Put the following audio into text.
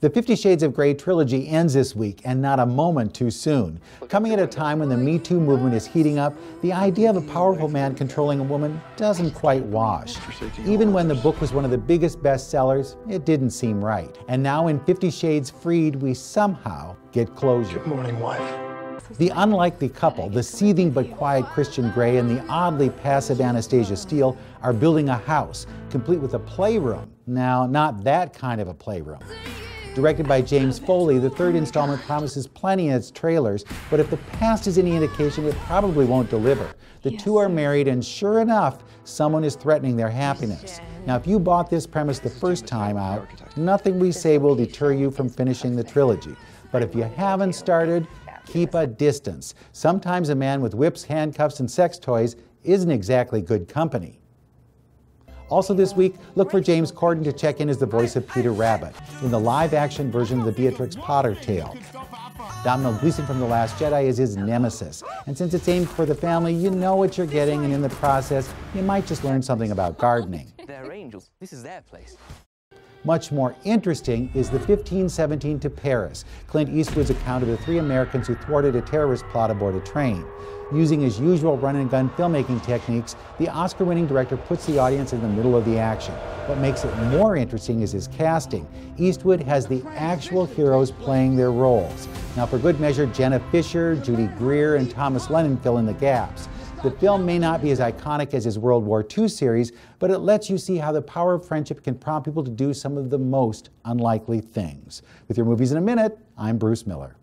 The 50 Shades of Grey trilogy ends this week, and not a moment too soon. Coming at a time when the Me Too movement is heating up, the idea of a powerful man controlling a woman doesn't quite wash. Even when the book was one of the biggest bestsellers, it didn't seem right. And now in 50 Shades Freed, we somehow get closure. Good morning, wife. The unlikely couple, the seething but quiet Christian Grey and the oddly passive Anastasia Steele, are building a house, complete with a playroom. Now, not that kind of a playroom. Directed by James Foley, the third installment promises plenty in its trailers, but if the past is any indication, it probably won't deliver. The two are married, and sure enough, someone is threatening their happiness. Now, if you bought this premise the first time out, nothing we say will deter you from finishing the trilogy. But if you haven't started, keep a distance. Sometimes a man with whips, handcuffs, and sex toys isn't exactly good company. Also this week, look for James Corden to check in as the voice of Peter Rabbit in the live-action version of the Beatrix Potter tale. Domhnall Gleeson from The Last Jedi is his nemesis, and since it's aimed for the family, you know what you're getting, and in the process, you might just learn something about gardening. They're angels. This is their place. Much more interesting is the 1517 to Paris, Clint Eastwood's account of the three Americans who thwarted a terrorist plot aboard a train. Using his usual run-and-gun filmmaking techniques, the Oscar-winning director puts the audience in the middle of the action. What makes it more interesting is his casting. Eastwood has the actual heroes playing their roles. Now, for good measure, Jenna Fisher, Judy Greer, and Thomas Lennon fill in the gaps. The film may not be as iconic as his World War II series, but it lets you see how the power of friendship can prompt people to do some of the most unlikely things. With your movies in a minute, I'm Bruce Miller.